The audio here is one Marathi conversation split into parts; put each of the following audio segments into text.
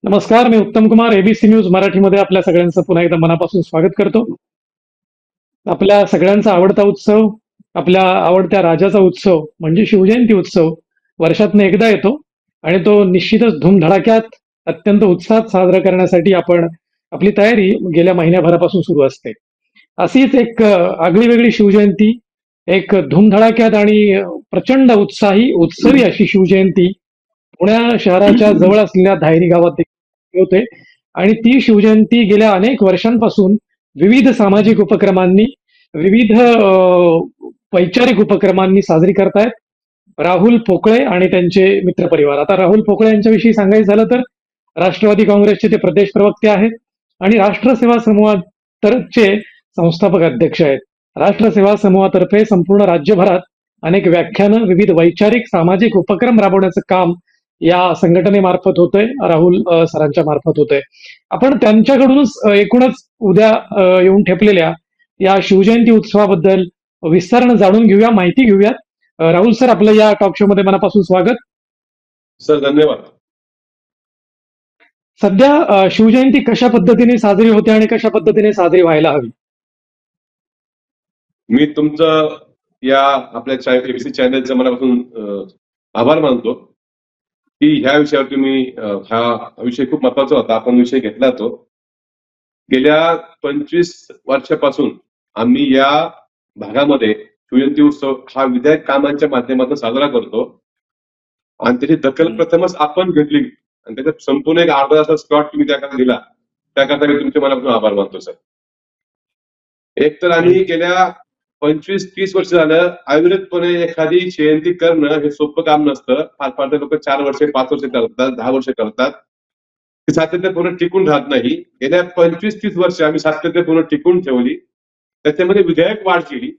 नमस्कार, मी उत्तम कुमार. एबीसी न्यूज मराठीमध्ये आपल्या सगळ्यांचं पुन्हा एकदा मनापासून स्वागत करतो. आपल्या सगळ्यांचा आवडता उत्सव, आपल्या आवडत्या राजाचा उत्सव म्हणजे शिवजयंती उत्सव वर्षातनं एकदा येतो आणि तो निश्चितच धूमधडाक्यात अत्यंत उत्साहात साजरा करण्यासाठी आपण आपली तयारी गेल्या महिन्याभरापासून सुरू असते. अशीच एक आगळी वेगळी शिवजयंती, एक धूमधडाक्यात आणि प्रचंड उत्साही उत्सवी अशी शिवजयंती पुण्या शहराच्या जवळ असलेल्या धायरी गावात देखील होते आणि ती शिवजयंती गेल्या अनेक वर्षांपासून विविध सामाजिक उपक्रमांनी, विविध वैचारिक उपक्रमांनी साजरी करतायत राहुल पोकळे आणि त्यांचे मित्रपरिवार. आता राहुल पोकळे यांच्याविषयी सांगायचं झालं तर राष्ट्रवादी काँग्रेसचे ते प्रदेश प्रवक्ते आहेत आणि राष्ट्र सेवा समूहातर्फे संस्थापक अध्यक्ष आहेत. राष्ट्र सेवा समूहातर्फे संपूर्ण राज्यभरात अनेक व्याख्यानं, विविध वैचारिक सामाजिक उपक्रम राबवण्याचं काम या संघटनेमार्फत होतंय, राहुल सरांच्या मार्फत होतंय. आपण त्यांच्याकडूनच एकूणच उद्या येऊन ठेपलेल्या या शिवजयंती उत्सवाबद्दल विस्तारानं जाणून घेऊया, माहिती घेऊयात. राहुल सर, आपलं या टॉक शो मध्ये मनापासून स्वागत. सर, धन्यवाद. सध्या शिवजयंती कशा पद्धतीने साजरी होते आणि कशा पद्धतीने साजरी व्हायला हवी? मी तुमचं या आपल्या एबीसी चॅनलचं मनापासून आभार मानतो की ह्या विषयावर तुम्ही हा विषय खूप महत्वाचा होता, आपण विषय घेतला तो. गेल्या 25 वर्षापासून आम्ही या भागामध्ये शिवजयंती उत्सव हा विधायक कामांच्या माध्यमातून साजरा करतो आणि त्याची दखल प्रथमच आपण घेतली आणि त्याच्यात संपूर्ण एक अर्धा तासाचा स्लॉट तुम्ही त्याकरता दिला, त्याकरता मी तुमचे मनापासून आभार मानतो सर. एक तर आम्ही गेल्या 25-30 वर्ष झालं अविरतपणे एखादी जयंती करणं हे सोपं काम नसतं. फार फार लोक 4 वर्ष 5 वर्ष करतात, 10 वर्ष करतात, ते सातत्यपूर्ण टिकून राहत नाही. गेल्या 25-30 वर्ष आम्ही सातत्यपूर्ण टिकून ठेवली, त्याच्यामध्ये विधायक वाढ केली,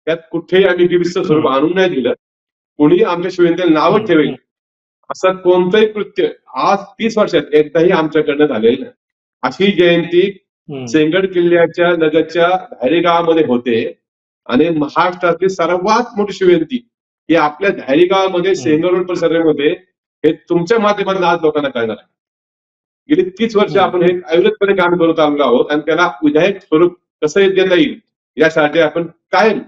त्यात कुठेही आम्ही गिरीचं स्वरूप आणून नाही दिलं. कोणी आमच्या शिवजयंतीला नावं ठेवेल असं कोणतंही कृत्य आज 30 वर्षात एकदाही आमच्याकडनं झालेलं नाही. अशी जयंती सेंगड किल्ल्याच्या लगतच्या धायरी गावामध्ये होते आणि महाराष्ट्रातली सर्वात मोठी शिवजयंती ही आपल्या धायरी गावामध्ये सेंगड रोड परिसरामध्ये हे तुमच्या माध्यमातून आज लोकांना कळणार आहे. गेली 30 वर्ष आपण हे अविरतपणे काम करत आलेलो आहोत आणि त्याला विधायक स्वरूप कसं देता येईल यासाठी आपण कायम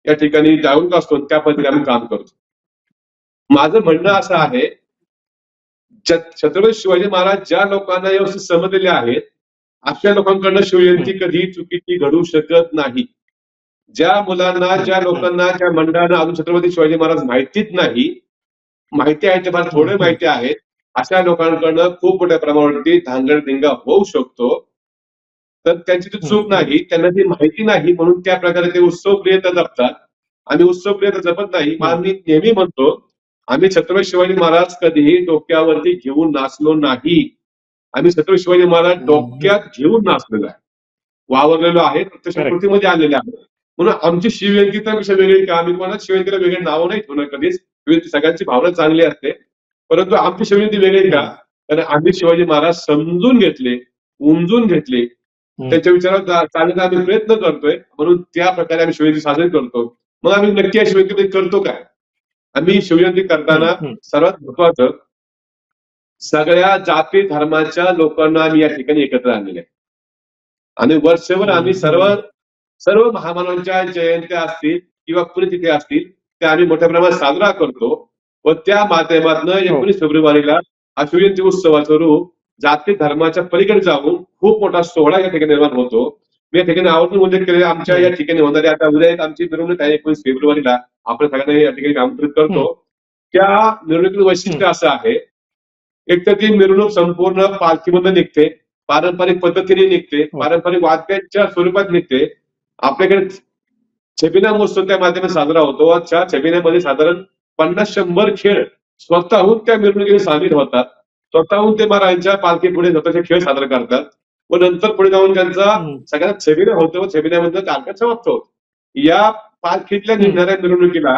या ठिकाणी जागरूक असतो, त्या पद्धतीने आपण काम करतो. माझं म्हणणं असं आहे, छत्रपती शिवाजी महाराज ज्या लोकांना व्यवस्थित समजलेले आहेत अशा लोकांकडनं शिवजयंती कधी चुकीची घडू शकत नाही. ज्या मुलांना, ज्या लोकांना, ज्या मंडळांना अजून छत्रपती शिवाजी महाराज माहितीच नाही, माहिती आहे ते फार थोडे माहिती आहेत, अशा लोकांकडनं खूप मोठ्या प्रमाणावरती धांगडधिंगा होऊ शकतो. तर त्यांची ती चूक नाही, त्यांना ती माहिती नाही म्हणून त्या प्रकारे ते उत्सव प्रियता जपतात. आम्ही उत्सव प्रियता जपत नाही. मी नेहमी म्हणतो, आम्ही छत्रपती शिवाजी महाराज कधीही डोक्यावरती घेऊन नाचलो नाही. आम्ही छत्रपती शिवाजी महाराज डोक्यात घेऊन नाचलेलो आहे, वावरलेलो आहे, प्रत्यक्ष कृतीमध्ये आलेले आहे. म्हणून आमची शिवजयंती तर विषय वेगळी का, आम्ही कोणाच शिवजयंतीला वेगळे नाव नाही ठेवणार कधीच. शिवजयंती सगळ्यांची भावना चांगली असते, परंतु आमची शिवजयंती वेगळी का, कारण आम्ही शिवाजी महाराज समजून घेतले, उमजून घेतले, त्यांच्या विचारात चालण्याचा आम्ही प्रयत्न करतोय, म्हणून त्या प्रकारे आम्ही शिवजयंती साजरी करतो. मग आम्ही नक्की या शिवजयंती करतो काय? आम्ही शिवजयंती करताना सर्वात महत्वाचं सगळ्या जाती धर्माच्या लोकांना आम्ही या ठिकाणी एकत्र आणलेले आहे आणि वर्षभर आम्ही सर्व महामानवांच्या जयंत्या असतील किंवा पुण्यतिथी असतील त्या आम्ही मोठ्या प्रमाणात साजरा करतो व त्या माध्यमातून 19 फेब्रुवारीला हा शिवजयंती उत्सवाचं रूप जाती धर्माच्या पलीकडे जाऊन खूप मोठा सोहळा या ठिकाणी निर्माण होतो. मी या ठिकाणी आवर्जून उल्लेख केलेला आमच्या या ठिकाणी होणारी आता उद्या एक आमची मिरवणूक आहे 19 फेब्रुवारीला, आपण सगळ्यांना या ठिकाणी आमंत्रित करतो. त्या मिरवणुकीचं वैशिष्ट्य असं आहे, एक तर ती मिरवणूक संपूर्ण पालखीमधून निघते, पारंपरिक पद्धतीने निघते, पारंपरिक वाद्यांच्या स्वरूपात निघते. आपल्याकडे छबिना महोत्सव त्या माध्यमातून साजरा होतो. त्या छबिन्यामध्ये साधारण 50-100 खेळ स्वतःहून त्या मिरवणुकीने सामील होतात. स्वतःहून ते महाराजांच्या पालखी पुढे स्वतःचे खेळ साजरे करतात व नंतर पुढे जाऊन त्यांचा सगळ्यात छबिना होतो व छबिन्यामधलं कार्यक्रम समाप्त होतो. या पालखीतल्या निघणाऱ्या मिरवणुकीला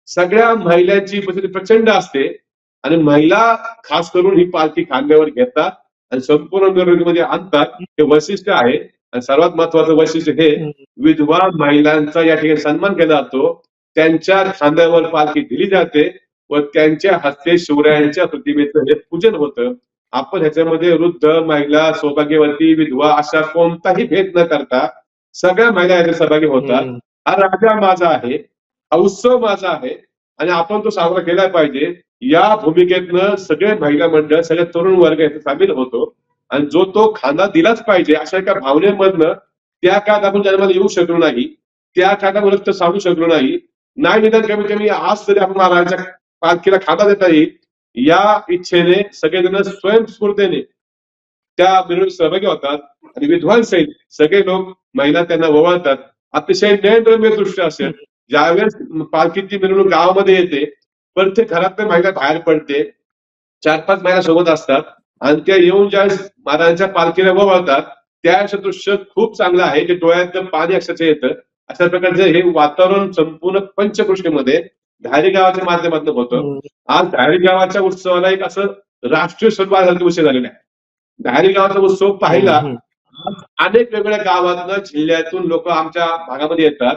सगळ्या महिलांची उपस्थिती प्रचंड असते आणि महिला खास करून ही पालखी खांद्यावर घेतात आणि संपूर्ण मिरवणुकीमध्ये आणतात. हे वैशिष्ट्य आहे आणि सर्वात महत्वाचं वैशिष्ट्य हे विधवा महिलांचा या ठिकाणी सन्मान केला जातो. त्यांच्या खांद्यावर पालखी दिली जाते व त्यांच्या हस्ते शिवरायांच्या प्रतिमेचं हे पूजन होतं आपण ह्याच्यामध्ये वृद्ध, महिला, सौभाग्यवती, विधवा अशा कोणताही भेद न करता सगळ्या महिला याच्यात सहभागी होतात. हम्म. हा राजा माझा आहे, हा उत्सव माझा आहे आणि आपण तो साजरा केला पाहिजे. या भूमिकेतनं सगळे महिला मंडळ, सगळे तरुण वर्ग याच्यात सामील होतो आणि जो तो खांदा दिलाच पाहिजे अशा एका भावनेमधनं त्या काळात आपण जन्माला येऊ शकलो नाही, त्या काळात आपण रक्त सांडू शकलो नाही, निदान कमीत कमी आज तरी आपण महाराजांच्या पालखीला खांदा देता येईल या इच्छेने सगळेजण स्वयंस्फूर्तीने त्या मिरवणुकीत सहभागी होतात आणि विद्वान सहित सगळे लोक महिला त्यांना ओवाळतात. अतिशय नयनरम्य दृश्य असेल. ज्यावेळेस पालखीची मिरवणूक गावामध्ये येते, प्रत्येक घरातल्या महिला बाहेर पडते, 4-5 महिला सोबत असतात आणि त्या येऊन ज्यावेळेस महाराजांच्या पालखीला ओवाळतात त्यावेळेस दृश्य खूप चांगलं आहे, जे डोळ्यात पाणी अक्षरशः येतं. अशा प्रकारचे हे वातावरण संपूर्ण पंचकृषीमध्ये धारी गावाच्या माध्यमातून होतं. आज धारी गावाच्या उत्सवाला एक असं राष्ट्रीय स्वरूपासारखे विषय झालेला आहे. धारी गावाचा उत्सव पाहिला, आज अनेक वेगवेगळ्या गावातनं जिल्ह्यातून लोक आमच्या भागामध्ये येतात.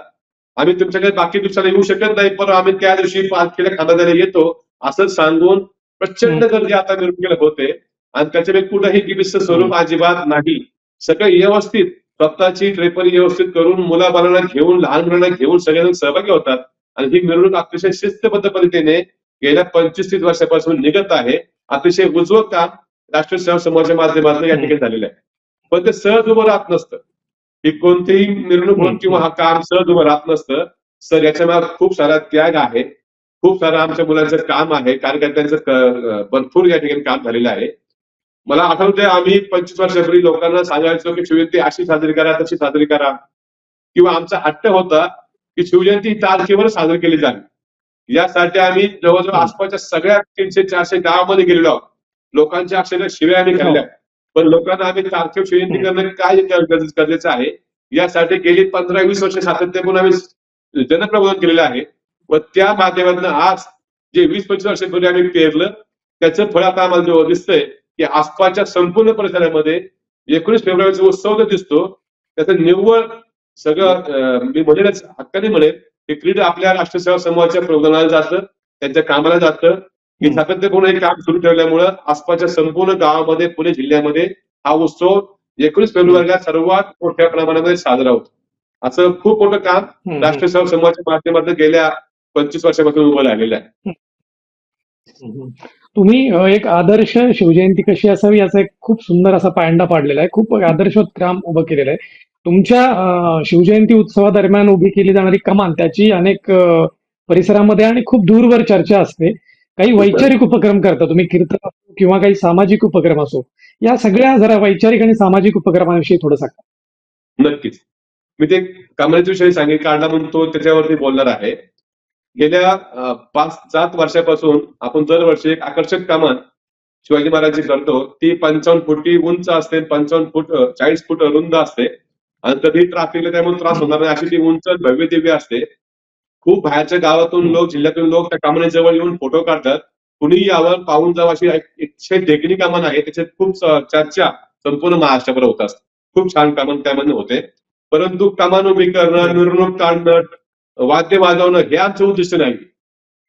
आम्ही तुमच्याकडे बाकी दिवसाला येऊ शकत नाही, पण आम्ही त्या दिवशी पालखीला खांदा द्यायला येतो असं सांगून प्रचंड गर्दी आता मिरवणुकीला होते आणि त्याच्यापैकी कुठंही गिबिस्त स्वरूप अजिबात नाही. सगळं व्यवस्थित स्वतःची ट्रेपरी व्यवस्थित करून मुलाबाळांना घेऊन, लहान मुलांना घेऊन सगळेजण सहभागी होतात आणि ही मिरवणूक अतिशय शिस्तबद्ध पद्धतीने गेल्या 25-30 वर्षापासून निघत आहे. अतिशय उजवं काम राष्ट्रीय सेवा समूहाच्या माध्यमातून या ठिकाणी झालेलं आहे. पण ते सहज उभं राहत नसतं. ही कोणतीही मिरवणूक होऊन किंवा हा काम सहज उभं राहत नसतं. सर याच्या मागे खूप सारा त्याग आहे, खूप सारं आमच्या मुलांचं काम आहे, कार्यकर्त्यांचं भरपूर या ठिकाणी काम झालेलं आहे. मला आठवतंय आम्ही 25 वर्षापूर्वी लोकांना सांगायचो की शिवजयंती अशी साजरी करा, तशी साजरी करा, किंवा आमचा हट्ट होता की शिवजयंती तारखेवर साजरी केली जावी. यासाठी आम्ही जवळजवळ आसपासच्या सगळ्या 300-400 गावामध्ये गेलेलो आहोत. लोकांच्या अक्षरशः शिव्या आम्ही खाल्ल्या, पण लोकांना आम्ही तारखेवर शिवजयंती करणं काय गरजेचं आहे यासाठी गेली 15-20 वर्ष सातत्यापूर्ण आम्ही जनप्रबोधन केलेलं आहे. व त्या माध्यमातून आज जे 20-25 वर्षापूर्वी आम्ही पेरलं त्याचं फळ आता आम्हाला दिसतंय की आसपासच्या संपूर्ण परिसरामध्ये 19 फेब्रुवारीचा उत्सव जो दिसतो त्याचं निव्वळ सगळं मी म्हणेनच हक्काने म्हणेन हे क्रीड आपल्या राष्ट्रीय सेवा समूहाच्या प्रबोधनाला जातं, त्यांच्या कामाला जातं. हे सातत्यपूर्ण हे काम सुरू ठेवल्यामुळं आसपासच्या संपूर्ण गावामध्ये, पुणे जिल्ह्यामध्ये हा उत्सव 19 फेब्रुवारीला सर्वात मोठ्या प्रमाणामध्ये साजरा होतो. असं खूप मोठं काम राष्ट्रीय सेवा समूहाच्या माध्यमातून गेल्या 25 वर्षापासून उभं राहिलेलं आहे. तुम्ही एक आदर्श शिवजयंती कशी असावी याचा एक खूप सुंदर असा पायंडा पाडलेला आहे, खूप आदर्शवत काम उभं केलेलं आहे. तुमच्या शिवजयंती उत्सवादरम्यान उभी केली जाणारी कमान त्याची अनेक परिसरामध्ये आणि खूप दूरवर चर्चा असते. काही वैचारिक उपक्रम करता तुम्ही, कीर्तन असो किंवा काही सामाजिक उपक्रम असो, या सगळ्या जरा वैचारिक आणि सामाजिक उपक्रमांविषयी थोडं सांगा. नक्कीच. मी ते कमानीच्या विषयी सांगेन, काढला म्हणून तो त्याच्यावरती बोलणार आहे. गेल्या 5-7 वर्षापासून आपण दरवर्षी एक आकर्षक कमान शिवाजी महाराजांची करतो. ती 55 फुटी उंच असते, 55 फूट 40 फूट रुंद असते आणि कधी ट्राफिकला त्यामुळे त्रास होणार नाही अशी ती उंच भव्य दिव्य असते. खूप बाहेरच्या गावातून लोक, जिल्ह्यातून लोक त्या कमानीजवळ येऊन फोटो काढतात. कुणी यावर पाहून जावं अशी एकशे देखणी कमान आहे. त्याच्यात खूप चर्चा संपूर्ण महाराष्ट्रभर होत असते. खूप छान कमान त्यामध्ये होते. परंतु कमान उभी करणं, मिरवणूक काढणं, वाद्य वाजवणं हे आमचं उद्दिष्ट नाही.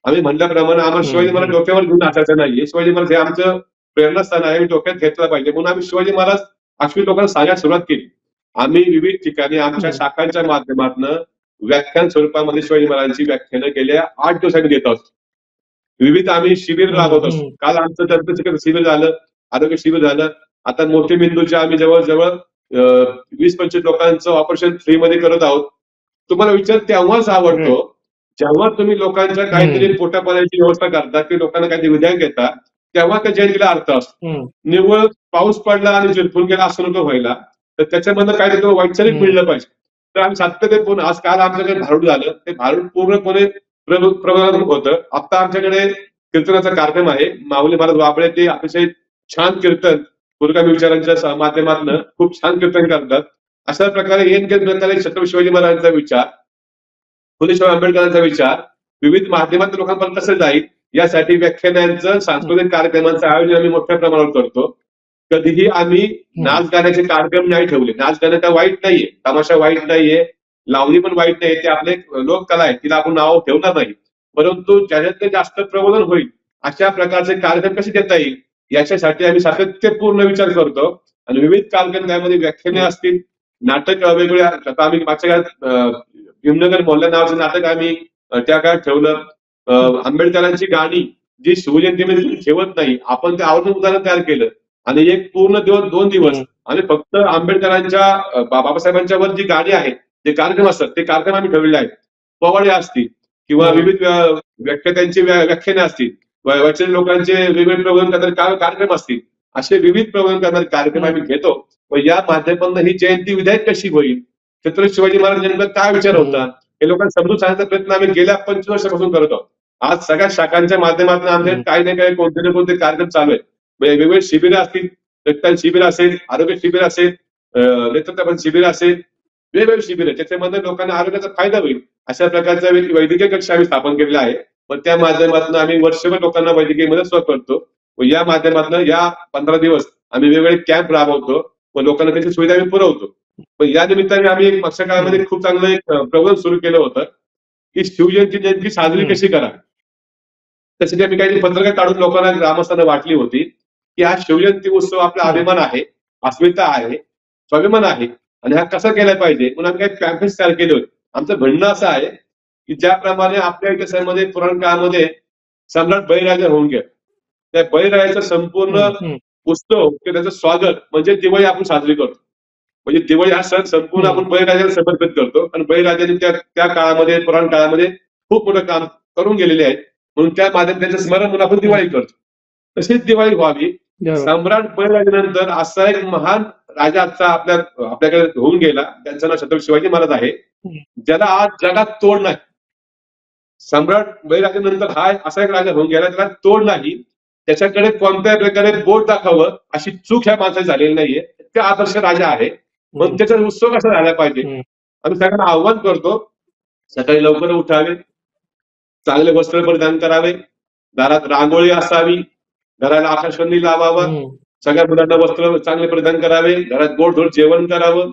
आम्ही म्हटल्याप्रमाणे आम्हाला शिवाजी महाराज डोक्यावर घेऊन नाचायचं नाहीये. शिवाजी महाराज हे आमचं प्रेरणास्थान आहे, डोक्यात घेतलं पाहिजे म्हणून आम्ही शिवाजी महाराज अश्विनी लोकांना सांगायला सुरुवात केली. आम्ही विविध ठिकाणी आमच्या शाखांच्या माध्यमातून व्याख्यान स्वरूपामध्ये शिवाजी महाराजांची व्याख्यानं गेल्या 8 दिवस आम्ही देत आहोत. विविध आम्ही शिबिर राबवत असतो. काल आमचं दंतचिकित्सा शिबिर झालं, आरोग्य शिबिर झालं. आता मोठे मेंदूच्या आम्ही जवळजवळ 20-25 लोकांचं ऑपरेशन फ्रीमध्ये करत आहोत. तुम्हाला विचार तेव्हाच आवडतो जेव्हा तुम्ही लोकांच्या काहीतरी पोटापाण्याची व्यवस्था करता की लोकांना काहीतरी विधायक घेता, तेव्हा त्या जयंतीला अर्थ असतो. निव्वळ पाऊस पडला आणि झिरपून गेला असं नको व्हायला, तर त्याच्यामधनं काहीतरी वैचारिक मिळलं पाहिजे. तर आम्ही सातत्यपूर्ण, आज काल आमच्याकडे भारूड झालं, ते भारूड पूर्णपणे प्रबोधन होतं. आता आमच्याकडे कीर्तनाचा कार्यक्रम आहे. माऊली महाराज वाबळे ते अतिशय छान कीर्तन पुरोगामी विचारांच्या माध्यमातून खूप छान कीर्तन करतात. अशा प्रकारे येन ग्रंथालय छत्रपती शिवाजी महाराजांचा विचार, फुले शाहू आंबेडकरांचा विचार विविध माध्यमातून लोकांपर्यंत कसं जाईल यासाठी व्याख्यानांचं, सांस्कृतिक कार्यक्रमांचं आयोजन आम्ही मोठ्या प्रमाणावर करतो. कधीही आम्ही नाच गाण्याचे कार्यक्रम नाही ठेवले. नाच गाणं काय वाईट नाहीये, तमाशा वाईट नाहीये, लावणी पण वाईट नाहीये, ते आपले लोककला आहे, तिला आपण नाव ठेवणार नाही. परंतु ज्याच्यात जास्त प्रबोधन होईल अशा प्रकारचे कार्यक्रम कसे देता येईल याच्यासाठी आम्ही सातत्यपूर्ण विचार करतो आणि विविध कालखंड त्यामध्ये व्याख्याने असतील, नाटक वेगवेगळ्या. आता आम्ही मागच्या काळात भीमनगर मोहल्ला नावाचं नाटक आम्ही त्या काळात ठेवलं. आंबेडकरांची गाणी जी शिवजयंतीमध्ये तुम्ही ठेवत नाही, आपण ते आवर्जून उदाहरण तयार केलं आणि एक पूर्ण दिवस 2 दिवस आम्ही फक्त आंबेडकरांच्या बाबासाहेबांच्यावर जी गाणी आहेत, जे कार्यक्रम असतात ते कार्यक्रम आम्ही ठेवलेले आहेत. पोवाडे असतील किंवा विविध व्याख्यात्यांची व्याख्याने असतील, वचन लोकांचे वेगवेगळे प्रबोधन करणारे कार्यक्रम असतील, असे विविध प्रबोधन करणारे कार्यक्रम आम्ही घेतो. व या माध्यमातून ही जयंती विधायक कशी होईल, छत्रपती शिवाजी महाराज नेमका काय विचार होता, हे लोकांना समजून सांगण्याचा प्रयत्न आम्ही गेल्या 25 वर्षापासून करत आहोत. आज सगळ्या शाखांच्या माध्यमातून आमचे काही ना काही कोणते ना कोणते कार्यक्रम चालू आहेत. वेगवेगळे शिबिर असतील, रक्तदान शिबिर असेल, आरोग्य शिबिर असेल, नेतृत्व शिबिर असेल, वेगवेगळे शिबिर त्याच्यामध्ये लोकांना आरोग्याचा फायदा होईल अशा प्रकारचा वैद्यकीय कक्ष आम्ही स्थापन केलेला आहे. पण त्या माध्यमातून आम्ही वर्षभर लोकांना वैद्यकीय मदत सुद्धा करतो व या माध्यमातून या 15 दिवस आम्ही वेगवेगळे कॅम्प राबवतो व लोकांना त्याची सुविधा आम्ही पुरवतो. पण या निमित्ताने आम्ही मागच्या काळामध्ये खूप चांगलं एक प्रबोधन सुरू केलं होतं की शिवजयंती नेमकी साजरी कशी करावी. त्यासाठी आम्ही काही पत्रकं काढून लोकांना ग्रामस्थांना वाटली होती की हा शिवजयंती उत्सव आपला अभिमान आहे, अस्मिता आहे, स्वाभिमान आहे आणि हा कसा केला पाहिजे म्हणून आम्ही काही पॅम्पलेट्स तयार केले होते. आमचं म्हणणं असं आहे की ज्याप्रमाणे आपल्या इतिहासामध्ये पुराण काळामध्ये सम्राट बळीराजा होऊन गेला, त्या बळीराजाचं संपूर्ण उत्सव किंवा त्याचं स्वागत म्हणजे दिवाळी आपण साजरी करतो. म्हणजे दिवाळी हा सण संपूर्ण आपण बळीराजाला समर्पित करतो आणि बळीराजाने त्या काळामध्ये पुराण काळामध्ये खूप मोठं काम करून गेलेले आहेत म्हणून त्या माध्यमात त्यांचं स्मरण म्हणून आपण दिवाळी करतो. तशीच दिवाळी व्हावी. सम्राट बळीराजानंतर असा एक महान राजा आजचा आपल्याकडे होऊन गेला, त्यांचं नाव छत्रपती शिवाजी महाराज आहे, ज्याला आज जगात तोड नाही. सम्राट बळीराजानंतर हा असा एक राजा होऊन गेला त्याला तोड नाही. त्याच्याकडे कोणत्याही प्रकारे बोट दाखवावं अशी चूक ह्या माणसाची झालेली नाहीये. त्या आदर्श राजा आहे पण त्याचा उत्सव कसा झाला पाहिजे. आम्ही सगळ्यांना आव्हान करतो, सकाळी लवकर उठावे, चांगले वस्त्र परिधान करावे, दारात रांगोळी असावी, घराला आकाशकंदील लावावा, सगळ्या मुलांना वस्त्र चांगले परिधान करावे, घरात गोड जेवण करावं,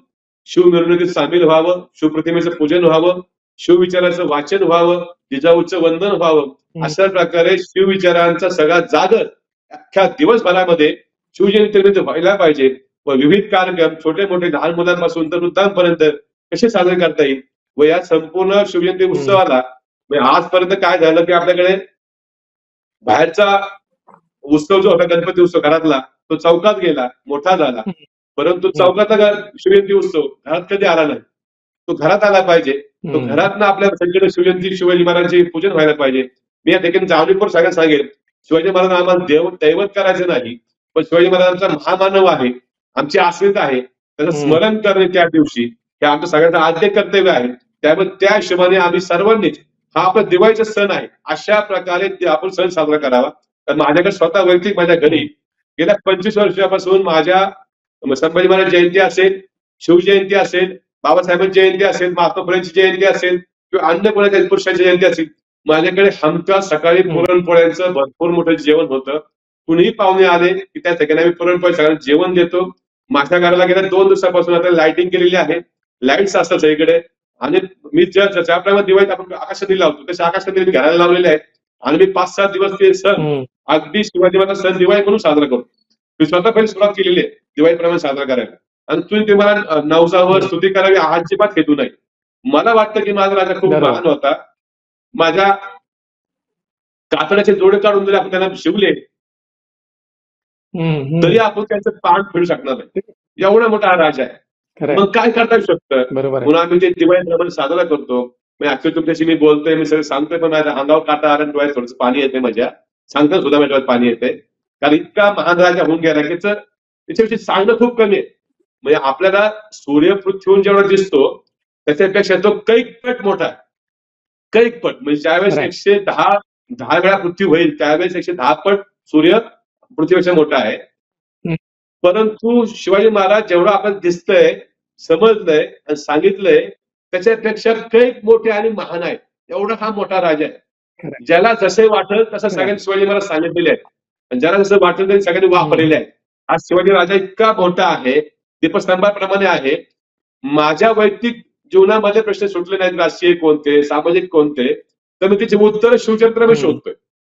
शिव मिरवणुकीत सामील व्हावं, शिवप्रतिमेचं पूजन व्हावं, शिवविचाराचं वाचन व्हावं, जिजाऊचं वंदन व्हावं. अशा प्रकारे शिवविचारांचा सगळा जागर अख्ख्या दिवसभरामध्ये शिवजयंतीनिमित्त व्हायला पाहिजे व विविध कार्यक्रम छोटे मोठे लहान मुलांपासून तर वृद्धांपर्यंत कसे साजरे करता येईल व या संपूर्ण शिवजयंती उत्सवाला आजपर्यंत काय झालं की आपल्याकडे बाहेरचा उत्सव जो होता गणपती उत्सव घरातला तो चौकात गेला, मोठा झाला, परंतु चौकातला शिवजयंती उत्सव घरात कधी आला नाही. तो घरात आला पाहिजे. तो घरातनं आपल्या सगळीकडे शिवजयंती शिवाजी महाराजांचे पूजन व्हायला पाहिजे. मी या ठिकाणी जावणीपूर सगळ्यांना सांगेल, शिवाजी महाराज आम्हाला दैवत करायचं नाही, पण शिवाजी महाराजांचा महामानव आहे, आमची अस्मिता आहे, त्याचं स्मरण करणे त्या दिवशी हे आमचं सगळ्यांचं आद्य कर्तव्य आहे. त्यामुळे त्या हिशोबाने आम्ही सर्वांनीच हा आपला दिवाळीचा सण आहे अशा प्रकारे आपण सण साजरा करावा. तर माझ्याकडे स्वतः वैयक्तिक माझ्या घरी गेल्या 25 वर्षापासून माझ्या संभाजी महाराज जयंती असेल, शिवजयंती असेल, बाबासाहेबांची जयंती असेल, महात्मा फुलेंची जयंती असेल किंवा अन्य कोणाच्या पुरुषांची जयंती असेल, माझ्याकडे हमखास सकाळी पुरणपोळ्यांचं भरपूर मोठं जेवण होतं. कुणीही पाहुणे आले की त्या ठिकाणी आम्ही पुरणपोळी सगळ्यांना जेवण देतो. माझ्या घराला गेल्या 2 दिवसापासून आता लाइटिंग केलेली आहे, लाईट्स असतात सगळीकडे आणि मी ज्याप्रमाणे दिवाळीत आपण आकाशकंदील लावतो तसे आकाशकंदील घराला लावलेले आहेत आणि मी 5-7 दिवस ते सण अगदी शिवाजी महाराज सण दिवाळी म्हणून साजरा करतो. मी स्वतः पहिली सुरुवात केलेली आहे दिवाळीप्रमाणे साजरा करायला आणि तुम्ही तुम्हाला नवसावर स्तुती करावी अजिबात हेतू नाही. मला वाटतं की माझा राजा खूप महान होता. माझ्या कातड्याचे जोडे काढून जरी आपण त्यांना शिवले तरी आपण त्यांचं पान फेडू शकणार नाही, एवढा मोठा हा राजा आहे. मग काय करता येऊ शकतं म्हणून आम्ही ते दिवाळीप्रमाणे साजरा करतो. ऍक्च्युअली तुमच्याशी मी बोलतोय, मी सगळं सांगतोय पण माझ्या अंगावर काटा आला, डोळ्यात थोडंसं पाणी येते, माझ्या सांगता सुद्धा माझ्या डोळ्यात पाणी येते कारण इतका महान राजा होऊन गेला की त्याच्याविषयी सांगणं खूप कमी आहे. म्हणजे आपल्याला सूर्य पृथ्वीहून जेवढा दिसतो त्याच्यापेक्षा तो कैक पट मोठा आहे, कैक पट. म्हणजे ज्यावेळेस 110 वेळा पृथ्वी होईल त्यावेळेस 110 पट सूर्य पृथ्वीपेक्षा मोठा आहे. परंतु शिवाजी महाराज जेवढं आपल्याला दिसतंय, समजलंय आणि सांगितलंय त्याच्यापेक्षा कैक मोठे आणि महान आहेत. एवढा हा मोठा राजा आहे. ज्याला जसे वाटेल तसं सगळ्यांनी शिवाजी महाराज सांगितलेले आहेत आणि ज्याला जसं वाटेल त्यांनी सगळ्यांनी वापरलेले आहे. आज शिवाजी राजा इतका मोठा आहे, दीपस्तंभाप्रमाणे आहे. माझ्या वैयक्तिक जीवनामध्ये प्रश्न सुटले नाहीत, राजकीय कोणते, सामाजिक कोणते, तर मी त्याचे उत्तर शिवचरित्रामध्ये शोधतोय.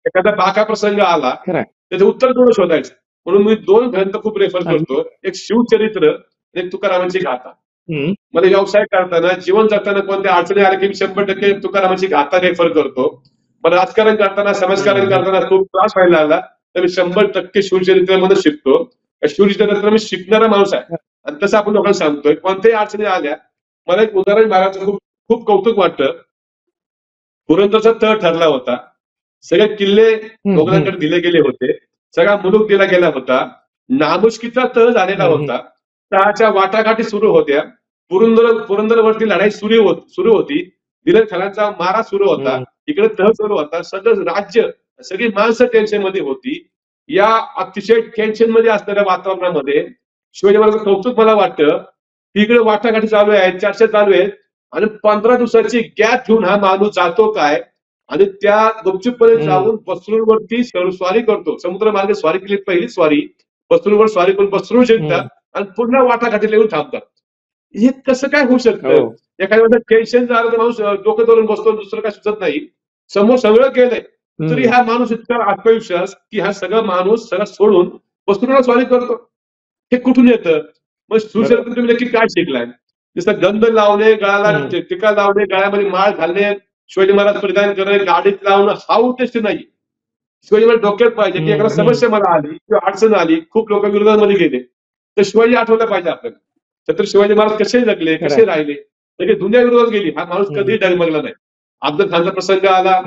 एखादा बाका प्रसंग आला त्याचं उत्तर थोडं शोधायचं. म्हणून मी 2 ग्रंथ खूप रेफर करतो, एक शिवचरित्र आणि एक तुकारामांची गाथा. हम्म. मला व्यवसाय करताना, जीवन जगताना कोणत्या अडचणी आल्या की मी 100% तुकारामांची गाथा रेफर करतो. मला राजकारण करताना, समाजकारण करताना खूप त्रास व्हायला लागला, तर मी 100% शिवचरित्रामध्ये शिकतो. शिवचरित्र मी शिकणारा माणूस आहे आणि तसं आपण लोकांना सांगतोय. कोणत्याही अडचणी आल्या, मला एक उदाहरण महाराजचं खूप खूप कौतुक वाटतं. पुरंदरचा तह ठरला होता, सगळे किल्ले मोगलांकडे दिले गेले होते, सगळा मुलूक दिला गेला होता, नामुष्कीचा तह झालेला होता, तहाच्या वाटाघाटी सुरू होत्या, पुरंदरवरती लढाई सुरू होती, दिलेर खानाचा मारा सुरू होता, इकडे तह सुरू होता, सगळं राज्य, सगळी माणसं टेन्शन मध्ये होती. या अतिशय टेन्शन मध्ये असलेल्या वातावरणामध्ये शिवाजी महाराजांचं कौतुक मला वाटतं, इकडे वाटाघाटी चालू आहेत, चर्चा चालू आहेत आणि 15 दिवसाची गॅप घेऊन हा माणूस जातो काय आणि त्या गुपचूपपणे जाऊन बसरूळवरती स्वारी करतो. समुद्र मार्गे स्वारी केली, पहिली स्वारी, बसरूळवर स्वारी करून बसरूळ जिंकतात आणि पुन्हा वाटाघाटी येऊन थांबतात. हे कसं काय होऊ शकतं? एखाद्या टेन्शन झालं तर माणूस डोकं धरून बसतो, दुसरं काय सुचत नाही, समोर सगळं गेलंय तरी हा माणूस इतका आत्मविश्वास की हा सगळं माणूस सगळं सोडून बसरूळला स्वारी करतो. हे कुठून येतं? मग सुचरित्र तुम्ही नक्की काय शिकलाय? जसं गंध लावणे, गळाला टिका लावणे, गळ्यामध्ये माळ घालणे, शिवाजी महाराज परिधान करणे, गाडीत लावणं हा उद्देश नाही. शिवाजी महाराज डोक्यात पाहिजे की एखादा समस्या मला आली किंवा अडचण आली, खूप लोक विरोधामध्ये गेले, तर शिवाजी आठवलं पाहिजे आपल्याला. तर शिवाजी महाराज कसे जगले, कसे राहिले, म्हणजे दुनिया विरोधात गेली, हा माणूस कधीही डगमगला नाही. अफजल खानचा प्रसंग आला,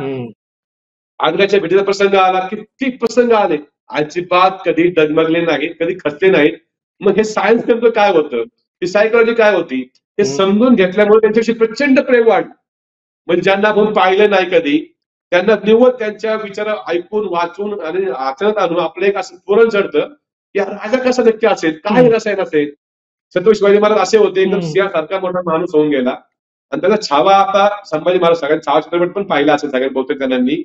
आग्र्याच्या भेटीचा प्रसंग आला, किती प्रसंग आले, अजिबात कधी डगमगले नाहीत, कधी खचले नाहीत. मग हे सायन्स नेमकं काय होतं, ही सायकोलॉजी काय होती, हे समजून घेतल्यामुळे त्यांच्याविषयी प्रचंड प्रेम वाढलं. म्हणजे ज्यांना आपण पाहिलं नाही कधी, त्यांना निव्वळ त्यांच्या विचार ऐकून, वाचून आणि आचरणात आणून आपलं एक असं पुरण चढतं की हा राजा कसा नक्की असेल, काय रसायन असेल. छत्रपती शिवाजी महाराज असे होते, एकदम सिंहासारखा मोठा माणूस होऊन गेला आणि त्याचा छावा आता संभाजी महाराज, सगळ्यांनी छावा चित्रपट पण पाहिला असेल सगळ्या बहुतेक जणांनी.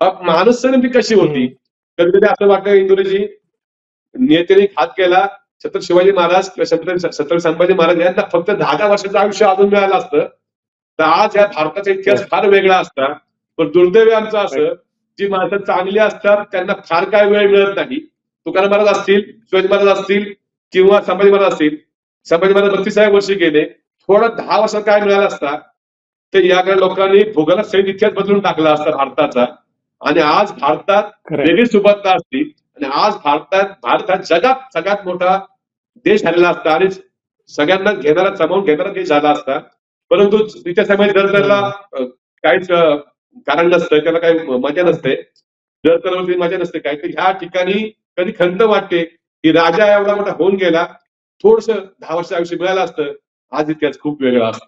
माणूस नेमकी कशी होती, कधी कधी असं वाटतं इंदुरीजी नेत्याने हात केला, छत्रपती शिवाजी महाराज किंवा छत्रपती संभाजी महाराज यांना फक्त 10 वर्षाचं आयुष्य अजून मिळालं असतं तर आज या भारताचा इतिहास फार वेगळा असता. पण दुर्दैव आमचं असं, जी माणसं चांगली असतात त्यांना फार काय वेळ मिळत नाही. तुकाराम महाराज असतील, शिवाजी महाराज असतील किंवा संभाजी महाराज असतील, संभाजी महाराज 32 वर्षी गेले, थोडं 10 वर्षात काय मिळालं असता तर या लोकांनी भूगोलात सहित इतिहास बदलून टाकला असता भारताचा आणि आज भारतात वेगळी सुबत्ता असती आणि आज भारत हा जगात सगळ्यात मोठा देश झालेला असता आणि सगळ्यांना घेणारा, सामावून घेणारा देश झाला असता. परंतु इतिहासामध्ये जर त्याला काहीच कारण नसतं, त्याला काही मजा नसते, जर त्याला मजा नसते काय, तर ह्या ठिकाणी कधी खंत वाटते की राजा एवढा मोठा होऊन गेला, थोडस 10 वर्ष आयुष्य मिळालं असतं, आज इतिहास खूप वेगळा असतो.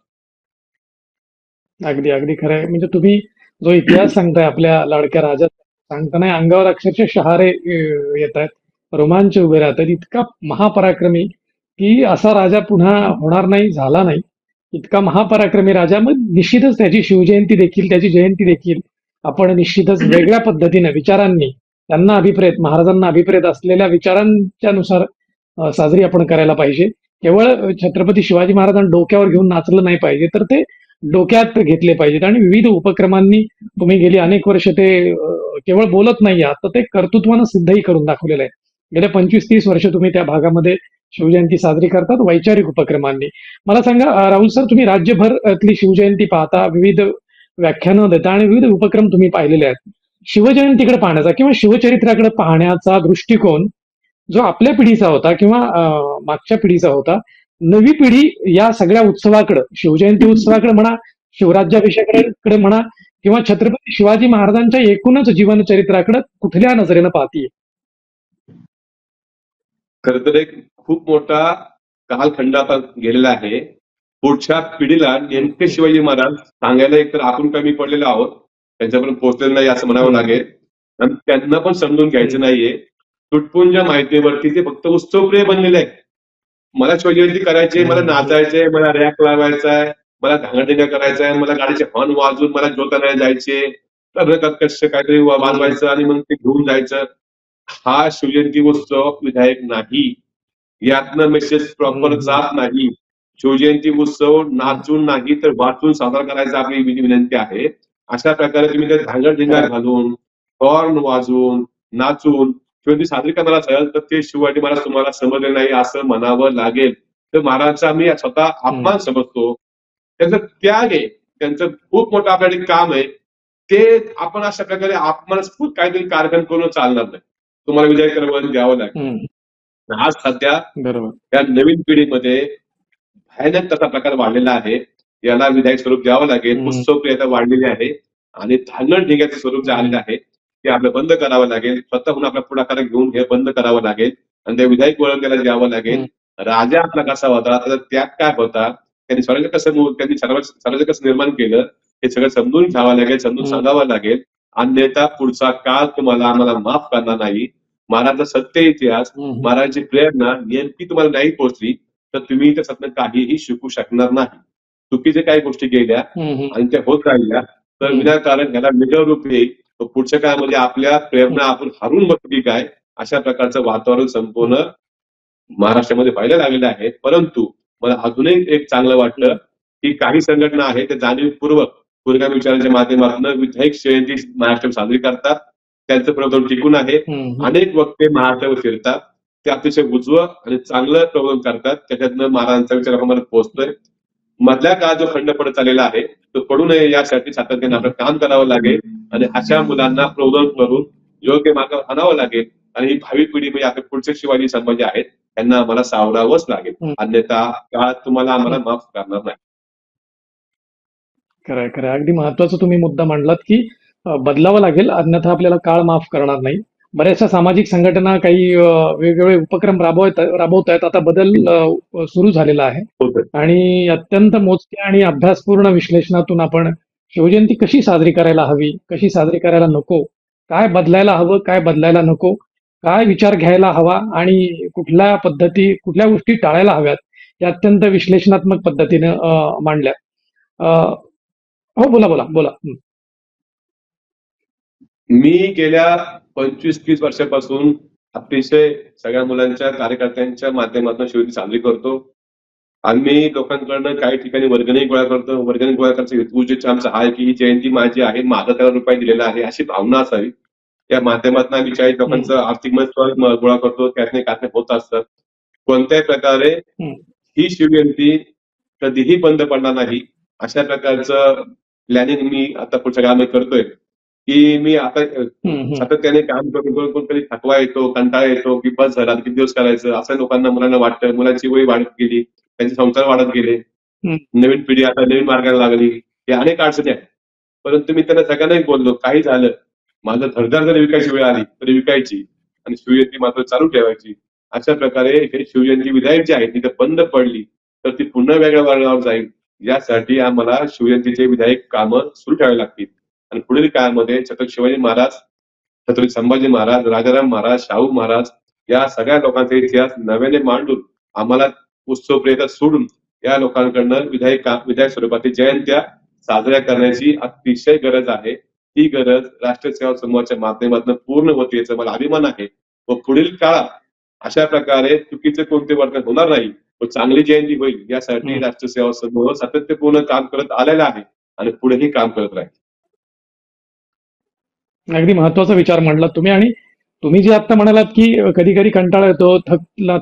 अगदी अगदी खरं आहे. म्हणजे तुम्ही जो इतिहास सांगताय आपल्या लाडक्या राजा, सांगताना अंगावर अक्षरशः शहारे येत आहेत, रोमांच उभे राहतात. इतका महापराक्रमी की असा राजा पुन्हा होणार नाही, झाला नाही. इतका महापराक्रमी राजा. मग निश्चितच त्याची शिवजयंती देखील, त्याची जयंती देखील आपण निश्चितच वेगळ्या पद्धतीने, विचारांनी, त्यांना अभिप्रेत, महाराजांना अभिप्रेत असलेल्या विचारांच्या नुसार साजरी आपण करायला पाहिजे. केवळ छत्रपती शिवाजी महाराजांना डोक्यावर घेऊन नाचलं नाही पाहिजे, तर ते डोक्यात घेतले पाहिजेत आणि विविध उपक्रमांनी तुम्ही गेली अनेक वर्ष ते केवळ बोलत नाही आहात, तर ते कर्तृत्वानं सिद्धही करून दाखवलेलं आहे. गेल्या 25-30 वर्ष तुम्ही त्या भागामध्ये शिवजयंती साजरी करतात वैचारिक उपक्रमांनी. मला सांगा राहुल सर, तुम्ही राज्यभरातली शिवजयंती पाहता, विविध व्याख्यानं देता आणि विविध उपक्रम तुम्ही पाहिलेले आहेत. शिवजयंतीकडे पाहण्याचा किंवा शिवचरित्राकडे पाहण्याचा दृष्टिकोन जो आपल्या पिढीचा होता किंवा मागच्या पिढीचा होता, नवी पिढी या सगळ्या उत्सवाकडे, शिवजयंती उत्सवाकडे म्हणा, शिवराज्याभिषेकाकडे म्हणा किंवा छत्रपती शिवाजी महाराजांच्या एकूणच जीवनचरित्राकडे कुठल्या नजरेनं पाहतीये? खरं तर एक खूप मोठा कालखंड आता गेलेला आहे. पुढच्या पिढीला नेमके शिवाजी महाराज सांगायला एकतर आपण कमी पडलेलो आहोत, त्यांच्यापर्यंत पोहोचलेलं नाही असं म्हणावं लागेल आणि त्यांना पण समजून घ्यायचं नाहीये. तुटपुंजा माहितीवरती ते फक्त उत्सवप्रिय बनलेले आहेत. मला शिवजयंती करायची, मला नाचायचंय, मला रॅक लावायचा आहे, मला धांगडधिंगा करायचा आहे, मला गाडीचे हॉर्न वाजवून मला ज्योतानाला जायचे, कष्ट काहीतरी वाजवायचं आणि मग ते घेऊन जायचं. हा शिवजयंती उत्सव विधायक नाही, यातनं मेसेज प्रॉपर जात नाही. शिवजयंती उत्सव नाचून नाही तर वाचून साजरा करायचा आपली विनंती आहे. अशा प्रकारे तुम्ही त्या धांगडधिंगा घालून, हॉर्न वाजवून, नाचून शिवजयंती साजरी करणार असाल तर ते शिवाजी महाराज तुम्हाला समजले नाही असं म्हणावं लागेल. तर महाराजांचा मी स्वतः अपमान समजतो. त्यांचा त्याग आहे, त्यांचं खूप मोठं आपल्याकडे काम आहे. ते आपण अशा प्रकारे अपमानास्पद काहीतरी कार्यक्रम करून चालणार नाही. तुम्हाला विजय द्यावं लागेल. आज सध्या बरोबर. या नवीन पिढीमध्ये भयानक तसा प्रकार वाढलेला आहे. याला विधायक स्वरूप द्यावं लागेल. उत्सवप्रियता वाढलेली आहे आणि धांगड ढिंग्याचं स्वरूप जे आलेलं आहे ते आपलं बंद करावं लागेल. स्वतःहून आपला पुढाकार घेऊन हे बंद करावं लागेल आणि त्या विधायक वळण त्याला द्यावं लागेल. राजा आपला कसा होता, त्याचा त्याग काय होता, त्यांनी स्वराज्य कसं निर्माण केलं हे सगळं समजून घ्यावं लागेल, समजून सांगावं लागेल. अन्यथा पुढचा काळ तुम्हाला आम्हाला माफ करणार नाही. महाराजांचा सत्य इतिहास, महाराजांची प्रेरणा नेमकी तुम्हाला नाही पोहोचली तर तुम्ही त्याच्यातनं काहीही शिकू शकणार नाही. चुकीचे काही गोष्टी केल्या आणि त्या होत राहिल्या तर विनाकारण याला वेगळं रूप येईल. पुढच्या काळामध्ये आपल्या प्रेरणा आपण हरून बघतो की काय, अशा प्रकारचं वातावरण संपूर्ण महाराष्ट्रामध्ये व्हायला लागलेलं आहे. परंतु मला अजूनही एक चांगलं वाटतं की काही संघटना आहेत त्या जाणीवपूर्वक पुरोगामी विचारांच्या माध्यमातून विधायक जयंती महाराष्ट्रात साजरी करतात. त्यांचं प्रबोधन टिकून आहे. अनेक वक्ते महाराष्ट्रावर फिरतात. ते अतिशय उजवं आणि चांगलं प्रबोधन करतात. त्याच्यातनं महाराजांचा विचार आपल्याला पोहोचतोय. मधल्या काळात जो खंड पडत चाललेला आहे तो पडू नये यासाठी सातत्याने आपलं काम करावं लागेल आणि अशा मुलांना प्रबोधन करून योग्य मार्गावर आणावं लागेल आणि ही भावी पिढी म्हणजे आपले पुढचे शिवाजी संभाजी आहेत त्यांना आम्हाला सावरावंच लागेल. अन्यथा काळ तुम्हाला आम्हाला माफ करणार नाही. खरंय खरंय. अगदी महत्वाचा तुम्ही मुद्दा मांडलात की बदलावं लागेल, अन्यथा आपल्याला काळ माफ करणार नाही. बऱ्याचशा सामाजिक संघटना काही वेगवेगळे उपक्रम राबवतायत. आता बदल सुरू झालेला आहे आणि अत्यंत मोजक्या आणि अभ्यासपूर्ण विश्लेषणातून आपण शिवजयंती कशी साजरी करायला हवी, कशी साजरी करायला नको, काय बदलायला हवं, काय बदलायला नको, काय विचार घ्यायला हवा आणि कुठल्या गोष्टी टाळायला हव्यात, या अत्यंत विश्लेषणात्मक पद्धतीने मांडल्या. हो, बोला बोला बोला. मी गेल्या 25-30 वर्षापासून अतिशय सगळ्या मुलांच्या कार्यकर्त्यांच्या माध्यमातून शिवजयंती साजरी करतो. आम्ही लोकांकडनं काही ठिकाणी वर्गणी गोळा करतो. वर्गणी गोळा करायचा उद्देश आमचा आहे की ही जयंती माझी आहे, माझा त्याला रुपये दिलेला आहे अशी भावना असावी. या माध्यमातून आम्ही 40 लोकांचं आर्थिक मदत गोळा करतो. त्यातने होत असतात. कोणत्याही प्रकारे ही शिवजयंती कधीही बंद पडणार नाही अशा प्रकारचं प्लॅनिंग मी आता पुढच्या काळामध्ये करतोय की मी आता सातत्याने काम करून कधी थकवा येतो, कंटाळा येतो की बस झाला किती दिवस करायचं असं मुलांना वाटतं. मुलांची वय वाढत गेली, त्यांचे संसार वाढत गेले, नवीन पिढी आता नवीन मार्गाला लागली, या अनेक अडचणी आहेत. परंतु मी त्यांना सगळ्यांनाही बोललो काही झालं माझं घरदार जरी विकायची वेळ आली तरी विकायची आणि शिवजयंती मात्र चालू ठेवायची. अशा प्रकारे हे शिवजयंती विधायक जी आहे ती बंद पडली तर ती पुन्हा वेगळ्या मार्गावर जाईल. यासाठी आम्हाला शिवजयंतीचे विधायक कामं सुरू ठेवावी लागतील आणि पुढील काळामध्ये छत्रपती शिवाजी महाराज, छत्रपती संभाजी महाराज, राजाराम महाराज, शाहू महाराज या सगळ्या लोकांचा इतिहास नव्याने मांडून आम्हाला उत्सवप्रियता सोडून या लोकांकडनं विधायक स्वरूपातील जयंत्या साजऱ्या करण्याची अतिशय गरज आहे. ही गरज राष्ट्रीय सेवा समूहाच्या माध्यमातून पूर्ण होते याचा मला अभिमान आहे व पुढील काळात अशा प्रकारे चुकीचे कोणते वर्तन होणार नाही व चांगली जयंती होईल यासाठी राष्ट्रीय सेवा समूह सातत्यपूर्ण काम करत आलेला आहे आणि पुढेही काम करत राहील. अगदी महत्वाचा विचार मांडलात तुम्ही आणि तुम्ही जे आता म्हणालात की कधी कधी कंटाळा येतो,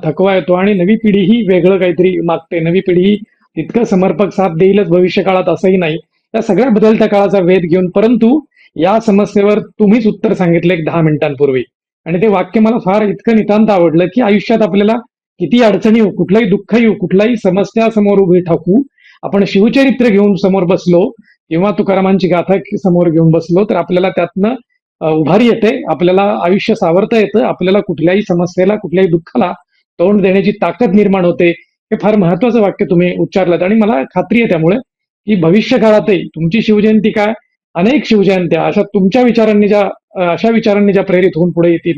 थकवा येतो आणि नवी पिढी ही वेगळं काहीतरी मागते, नवी पिढी ही तितकं समर्पक साथ देईलच भविष्य काळात असंही नाही. या सगळ्या बदलत्या काळाचा वेध घेऊन परंतु या समस्येवर तुम्हीच उत्तर सांगितलं एक 10 मिनिटांपूर्वी आणि ते वाक्य मला फार इतकं नितांत आवडलं की आयुष्यात आपल्याला किती अडचणी येऊ, कुठलाही दुःख येऊ, कुठलाही समस्या समोर उभी ठाकू, आपण शिवचरित्र घेऊन समोर बसलो किंवा तुकारामांची गाथा समोर घेऊन बसलो तर आपल्याला त्यातनं उभारी येते, आपल्याला आयुष्य सावरता येतं, आपल्याला कुठल्याही समस्येला, कुठल्याही दुःखाला तोंड देण्याची ताकद निर्माण होते. हे फार महत्वाचं वाक्य तुम्ही उच्चारलं आणि मला खात्री आहे त्यामुळे की भविष्य काळातही तुमची शिवजयंती काय, अनेक शिवजयंत्या अशा विचारांनी ज्या प्रेरित होऊन पुढे येतील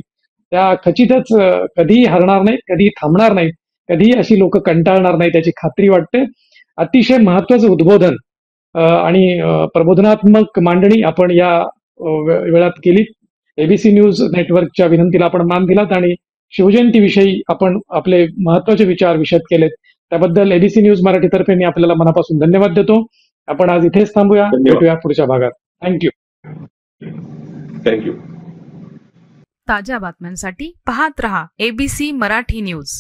त्या खचितच कधीही हरणार नाहीत, कधी थांबणार नाहीत, कधीही अशी लोक कंटाळणार नाही त्याची खात्री वाटते. अतिशय महत्वाचं उद्बोधन आणि प्रबोधनात्मक मांडणी आपण या वेळात केली. एबीसी न्यूज नेटवर्कच्या विनंतीला आपण मान दिलात आणि शिवजयंतीविषयी आपण आपले महत्वाचे विचार विशद केलेत त्याबद्दल एबीसी न्यूज मराठीतर्फे मी आपल्याला मनापासून धन्यवाद देतो. आपण आज इथेच थांबूया, भेटूया पुढच्या भागात. थँक्यू. ताज्या बातम्यांसाठी पाहत रहा ABC मराठी न्यूज.